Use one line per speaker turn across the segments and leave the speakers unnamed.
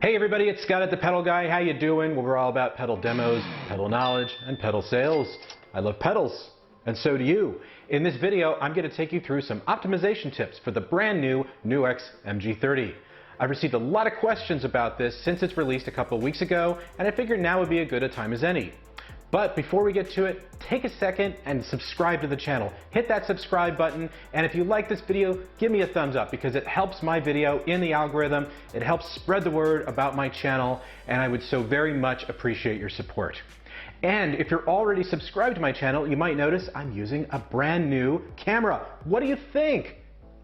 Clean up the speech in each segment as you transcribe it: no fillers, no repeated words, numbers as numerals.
Hey everybody, it's Scott at the Pedal Guy. How you doing? Well, we're all about pedal demos, pedal knowledge, and pedal sales. I love pedals, and so do you. In this video, I'm going to take you through some optimization tips for the brand new Nux Mg30. I've received a lot of questions about this since it's released a couple of weeks ago, and I figured now would be as good a time as any. But before we get to it, take a second and subscribe to the channel. Hit that subscribe button, and if you like this video, give me a thumbs up because it helps my video in the algorithm. It helps spread the word about my channel, and I would so very much appreciate your support. And if you're already subscribed to my channel, you might notice I'm using a brand new camera. What do you think?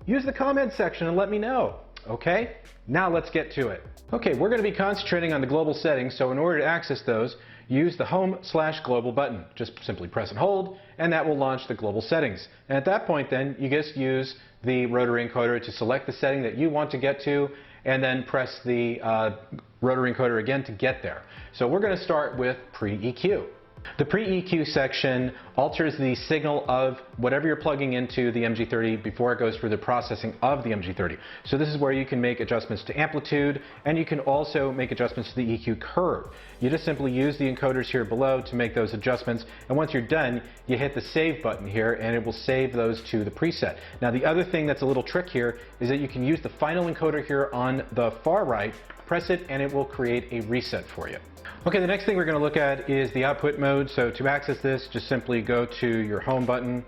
Use the comment section and let me know. Okay, now let's get to it. Okay, we're going to be concentrating on the global settings, so in order to access those, use the Home/Global button. Just simply press and hold, and that will launch the global settings. And at that point then, you just use the rotary encoder to select the setting that you want to get to, and then press the rotary encoder again to get there. So we're going to start with pre-EQ. The pre-EQ section alters the signal of whatever you're plugging into the Mg30 before it goes through the processing of the Mg30. So this is where you can make adjustments to amplitude, and you can also make adjustments to the EQ curve. You just simply use the encoders here below to make those adjustments, and once you're done, you hit the save button here and it will save those to the preset. Now the other thing that's a little trick here is that you can use the final encoder here on the far right, press it, and it will create a reset for you. Okay, the next thing we're going to look at is the output mode. So to access this, just simply go to your home button,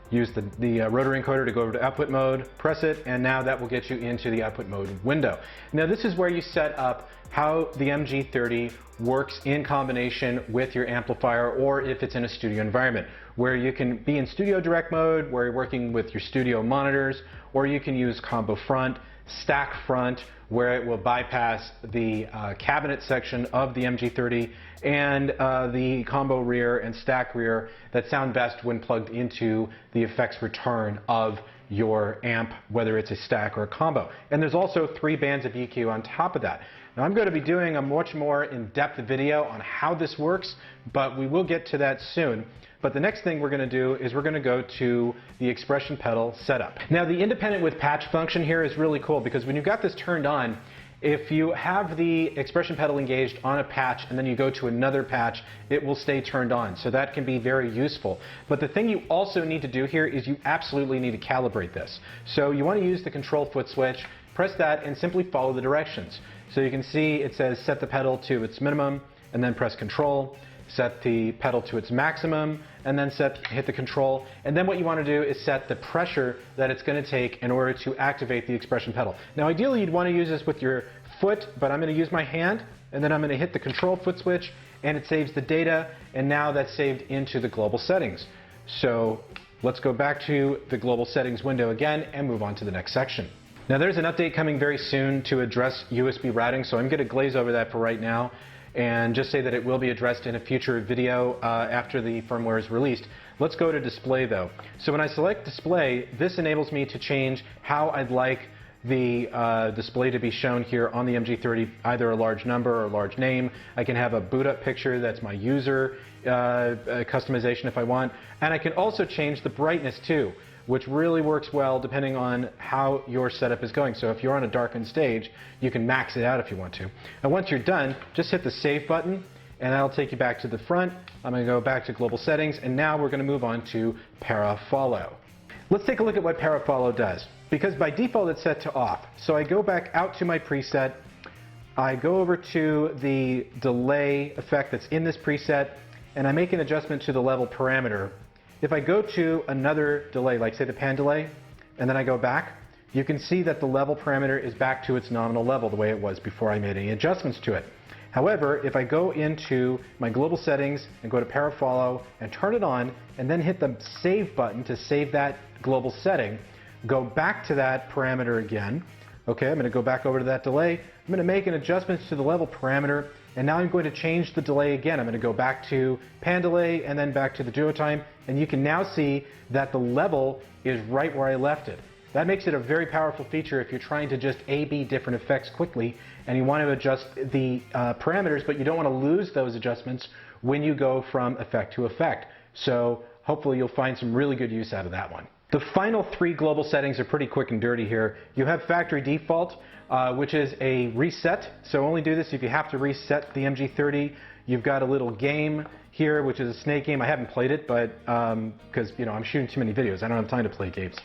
use the rotary encoder to go over to output mode, press it, and now that will get you into the output mode window. Now this is where you set up how the Mg30 works in combination with your amplifier, or if it's in a studio environment, where you can be in studio direct mode, where you're working with your studio monitors, or you can use combo front, stack front, where it will bypass the cabinet section of the Mg30 and the combo rear and stack rear that sound best when plugged into the effects return of your amp, whether it's a stack or a combo. And there's also 3 bands of EQ on top of that. Now I'm going to be doing a much more in-depth video on how this works, but we will get to that soon. But the next thing we're going to do is we're going to go to the expression pedal setup. Now the independent with patch function here is really cool because when you've got this turned on, if you have the expression pedal engaged on a patch and then you go to another patch, it will stay turned on. So that can be very useful. But the thing you also need to do here is you absolutely need to calibrate this. So you want to use the control foot switch, press that, and simply follow the directions. So you can see it says set the pedal to its minimum, and then press control. Set the pedal to its maximum, and then hit the control. And then what you want to do is set the pressure that it's going to take in order to activate the expression pedal. Now ideally you'd want to use this with your foot, but I'm going to use my hand, and then I'm going to hit the control foot switch, and it saves the data, and now that's saved into the global settings. So let's go back to the global settings window again and move on to the next section. Now there's an update coming very soon to address USB routing, so I'm going to glaze over that for right now and just say that it will be addressed in a future video after the firmware is released. Let's go to display though. So when I select display, this enables me to change how I'd like the display to be shown here on the Mg30, either a large number or a large name. I can have a boot up picture that's my user customization if I want, and I can also change the brightness too, which really works well depending on how your setup is going. So if you're on a darkened stage, you can max it out if you want to. And once you're done, just hit the save button, and that'll take you back to the front. I'm going to go back to global settings, and now we're going to move on to para follow. Let's take a look at what para follow does, because by default it's set to off. So I go back out to my preset, I go over to the delay effect that's in this preset, and I make an adjustment to the level parameter. If I go to another delay, like say the pan delay, and then I go back, you can see that the level parameter is back to its nominal level the way it was before I made any adjustments to it. However, if I go into my global settings and go to para follow and turn it on, and then hit the save button to save that global setting, go back to that parameter again. Okay, I'm going to go back over to that delay. I'm going to make an adjustment to the level parameter, and now I'm going to change the delay again. I'm going to go back to pan delay and then back to the duo time, and you can now see that the level is right where I left it. That makes it a very powerful feature if you're trying to just A/B different effects quickly and you want to adjust the parameters, but you don't want to lose those adjustments when you go from effect to effect. So hopefully you'll find some really good use out of that one. The final three global settings are pretty quick and dirty here. You have factory default, which is a reset. So only do this if you have to reset the MG30. You've got a little game here, which is a snake game. I haven't played it, but because I'm shooting too many videos, I don't have time to play games.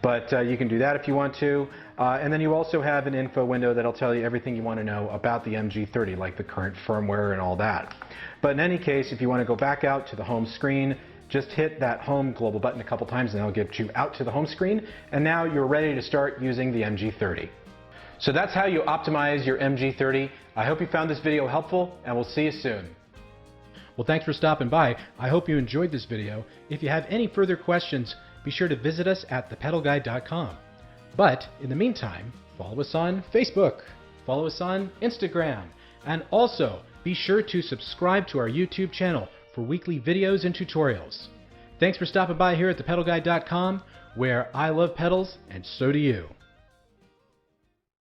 But you can do that if you want to. And then you also have an info window that'll tell you everything you want to know about the MG30, like the current firmware and all that. But in any case, if you want to go back out to the home screen, just hit that home global button a couple times and that'll get you out to the home screen. And now you're ready to start using the MG30. So that's how you optimize your MG30. I hope you found this video helpful, and we'll see you soon. Well, thanks for stopping by. I hope you enjoyed this video. If you have any further questions, be sure to visit us at thepedalguide.com. But in the meantime, follow us on Facebook, follow us on Instagram, and also be sure to subscribe to our YouTube channel for weekly videos and tutorials. Thanks for stopping by here at thepedalguide.com, where I love pedals and so do you.